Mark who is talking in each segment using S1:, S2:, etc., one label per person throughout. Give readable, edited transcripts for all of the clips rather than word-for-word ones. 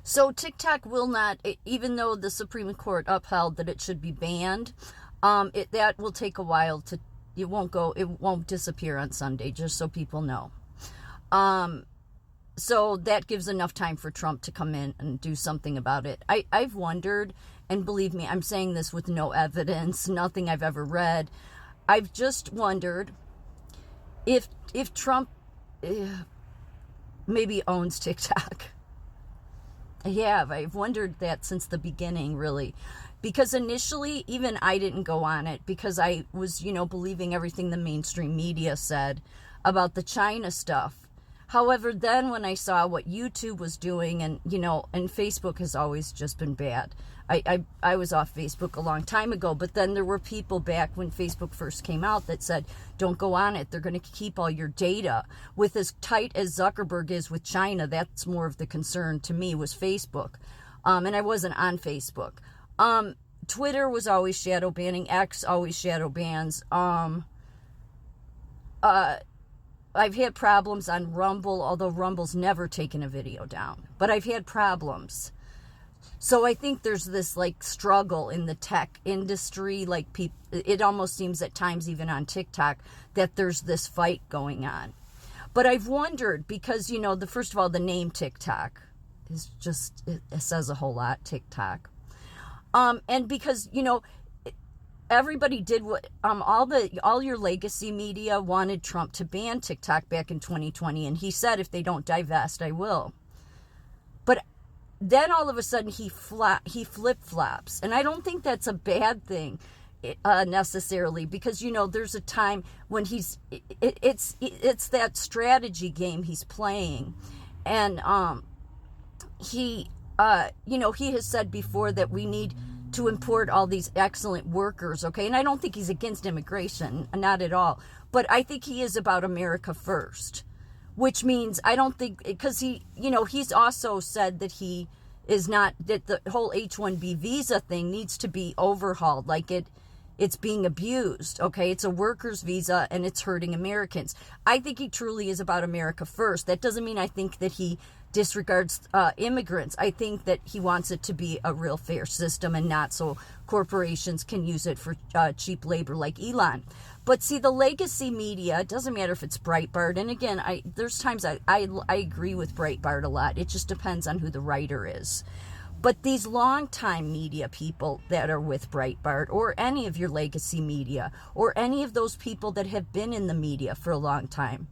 S1: So TikTok will not, even though the Supreme Court upheld that it should be banned, that will take a while to, it won't disappear on Sunday, just so people know. So that gives enough time for Trump to come in and do something about it. I've wondered, and believe me, I'm saying this with no evidence, nothing I've ever read. I've just wondered if Trump maybe owns TikTok. I've wondered that since the beginning, really. Because initially, even I didn't go on it because I was, believing everything the mainstream media said about the China stuff. However, then when I saw what YouTube was doing, and Facebook has always just been bad. I was off Facebook a long time ago, but then there were people back when Facebook first came out that said, don't go on it. They're going to keep all your data. With as tight as Zuckerberg is with China, that's more of the concern to me was Facebook. And I wasn't on Facebook. Twitter was always shadow banning. X always shadow bans. I've had problems on Rumble, although Rumble's never taken a video down. But I've had problems. So I think there's this struggle in the tech industry. It almost seems at times, even on TikTok, that there's this fight going on. But I've wondered because, first of all, the name TikTok is just, it says a whole lot, TikTok. And because, everybody did what all your legacy media wanted Trump to ban TikTok back in 2020, and he said if they don't divest, I will. But then all of a sudden he flip-flops, and I don't think that's a bad thing necessarily, because there's a time when it's that strategy game he's playing, and he has said before that we need to import all these excellent workers, okay? And I don't think he's against immigration, not at all. But I think he is about America first, which means I don't think, because he's also said that he is not, that the whole H-1B visa thing needs to be overhauled. It's being abused, okay? It's a worker's visa and it's hurting Americans. I think he truly is about America first. That doesn't mean I think that he disregards immigrants. I think that he wants it to be a real fair system and not so corporations can use it for cheap labor like Elon. But see, the legacy media, it doesn't matter if it's Breitbart. And again, there's times I agree with Breitbart a lot. It just depends on who the writer is. But these longtime media people that are with Breitbart, or any of your legacy media, or any of those people that have been in the media for a long time,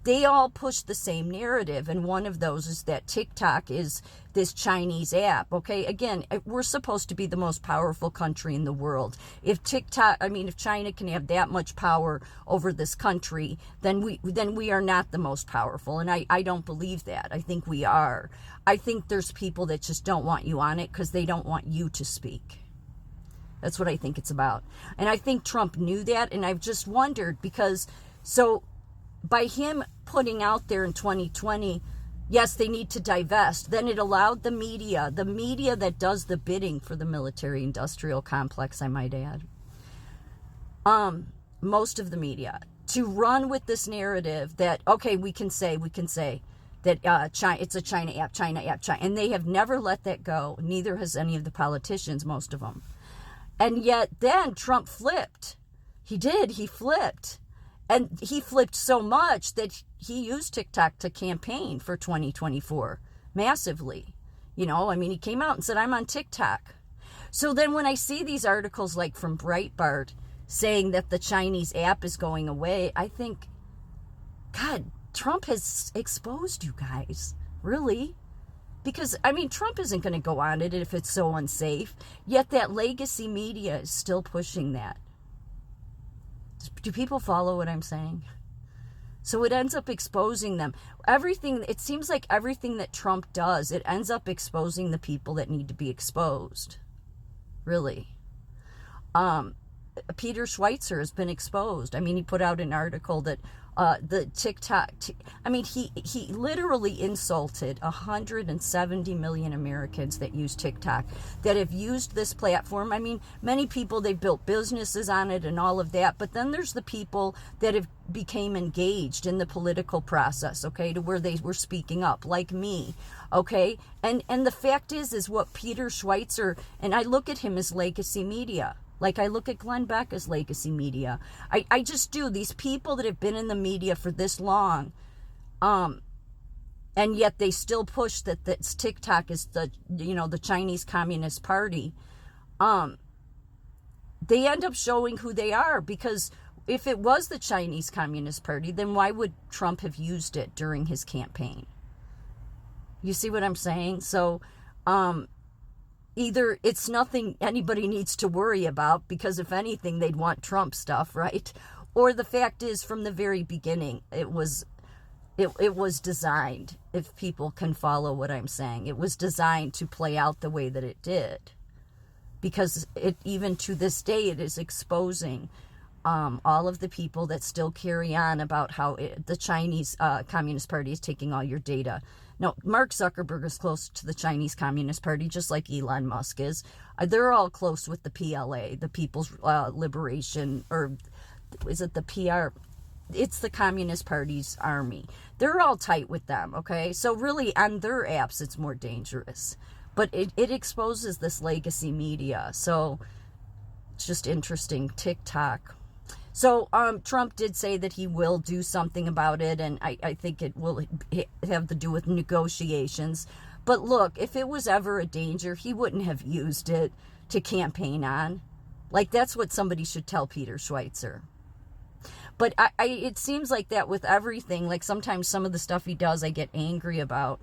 S1: they all push the same narrative. And one of those is that TikTok is this Chinese app. Okay, again, we're supposed to be the most powerful country in the world. If China can have that much power over this country, then we are not the most powerful. And I don't believe that. I think we are. I think there's people that just don't want you on it because they don't want you to speak. That's what I think it's about. And I think Trump knew that. And I've just wondered because, by him putting out there in 2020, yes, they need to divest, then it allowed the media that does the bidding for the military-industrial complex, I might add, most of the media, to run with this narrative that, okay, we can say that China, it's a China app, and they have never let that go. Neither has any of the politicians, most of them. And yet then Trump flipped. He did. He flipped. And he flipped so much that he used TikTok to campaign for 2024 massively. He came out and said, I'm on TikTok. So then when I see these articles like from Breitbart saying that the Chinese app is going away, I think, God, Trump has exposed you guys. Really? Because, Trump isn't going to go on it if it's so unsafe. Yet that legacy media is still pushing that. Do people follow what I'm saying? So it ends up exposing them. It seems like everything that Trump does, it ends up exposing the people that need to be exposed. Really. Peter Schweitzer has been exposed. He put out an article that The TikTok. I mean, he literally insulted 170 million Americans that use TikTok, that have used this platform. I mean, many people, they've built businesses on it and all of that. But then there's the people that have became engaged in the political process, okay, to where they were speaking up, like me, okay. And the fact is what Peter Schweizer, and I look at him as legacy media. Like I look at Glenn Beck as legacy media. I just do. These people that have been in the media for this long, and yet they still push that TikTok is the Chinese Communist Party. They end up showing who they are, because if it was the Chinese Communist Party, then why would Trump have used it during his campaign? You see what I'm saying? So, either it's nothing anybody needs to worry about, because if anything, they'd want Trump stuff, right? Or the fact is, from the very beginning, it was designed, if people can follow what I'm saying, it was designed to play out the way that it did. Because it, even to this day, it is exposing all of the people that still carry on about how the Chinese Communist Party is taking all your data. No, Mark Zuckerberg is close to the Chinese Communist Party, just like Elon Musk is. They're all close with the PLA, the People's Liberation, or is it the PR? It's the Communist Party's army. They're all tight with them, okay? So really, on their apps, it's more dangerous. But it exposes this legacy media. So it's just interesting. TikTok. So Trump did say that he will do something about it, and I think it will have to do with negotiations. But look, if it was ever a danger, he wouldn't have used it to campaign on. Like, that's what somebody should tell Peter Schweizer. But it seems like that with everything. Like, sometimes some of the stuff he does, I get angry about.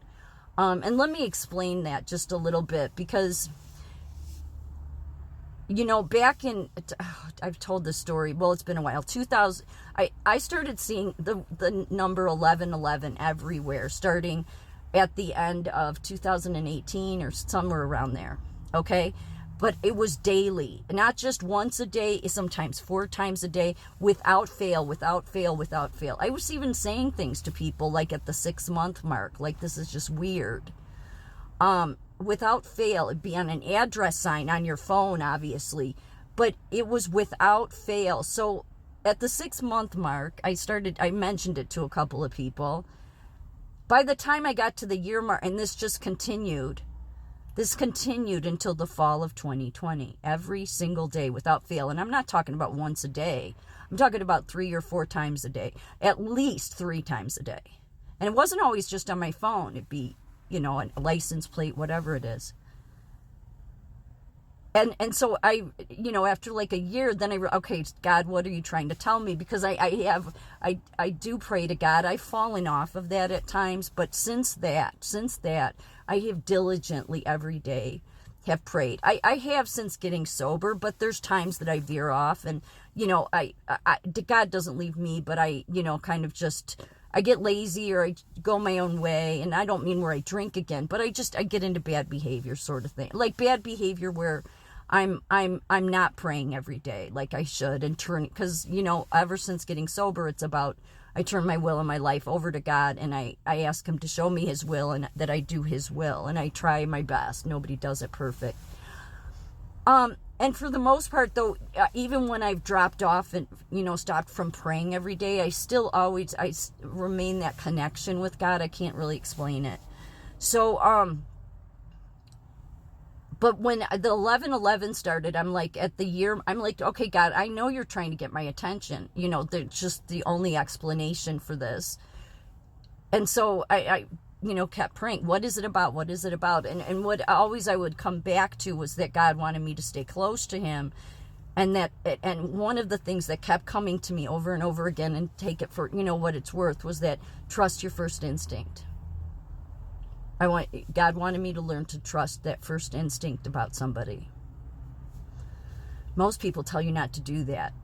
S1: And let me explain that just a little bit, because back in, I've told this story, well, it's been a while, 2000, I started seeing the number 1111 everywhere, starting at the end of 2018 or somewhere around there, okay? But it was daily, not just once a day, sometimes 4 times a day, without fail, without fail, without fail. I was even saying things to people, like at the 6-month mark, like, this is just weird. Without fail. It'd be on an address sign on your phone, obviously, but it was without fail. So at the 6-month mark, I mentioned it to a couple of people. By the time I got to the year mark, and this continued until the fall of 2020, every single day without fail. And I'm not talking about once a day. I'm talking about 3 or 4 times a day, at least 3 times a day. And it wasn't always just on my phone. It'd be, a license plate, whatever it is. And so I, after like a year, then okay, God, what are you trying to tell me? Because I do pray to God. I've fallen off of that at times, but since that, I have diligently every day have prayed. I have since getting sober, but there's times that I veer off, and God doesn't leave me, but I kind of just, I get lazy, or I go my own way. And I don't mean where I drink again, but I get into bad behavior sort of thing. Like bad behavior where I'm not praying every day like I should, and because ever since getting sober, it's about, I turn my will and my life over to God, and I ask him to show me his will, and that I do his will, and I try my best. Nobody does it perfect. And for the most part, though, even when I've dropped off and, stopped from praying every day, I still always, remain that connection with God. I can't really explain it. So, but when the 11/11 started, I'm like, at the year, I'm like, okay, God, I know you're trying to get my attention. That's just the only explanation for this. And so I kept praying. What is it about? What is it about? And what always I would come back to was that God wanted me to stay close to him. And one of the things that kept coming to me over and over again, and take it for, what it's worth, was that trust your first instinct. God wanted me to learn to trust that first instinct about somebody. Most people tell you not to do that.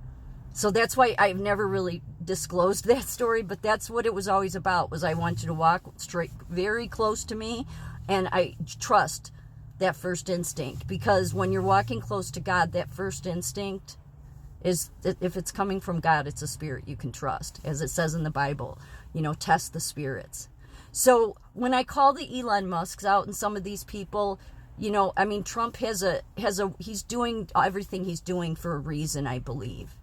S1: So that's why I've never really disclosed that story, but that's what it was always about, was I want you to walk straight, very close to me, and I trust that first instinct. Because when you're walking close to God, that first instinct, is if it's coming from God, it's a spirit you can trust, as it says in the Bible, test the spirits. So when I call the Elon Musks out and some of these people, Trump he's doing everything he's doing for a reason, I believe.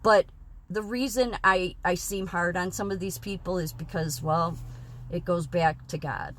S1: But the reason I seem hard on some of these people is because, well, it goes back to God.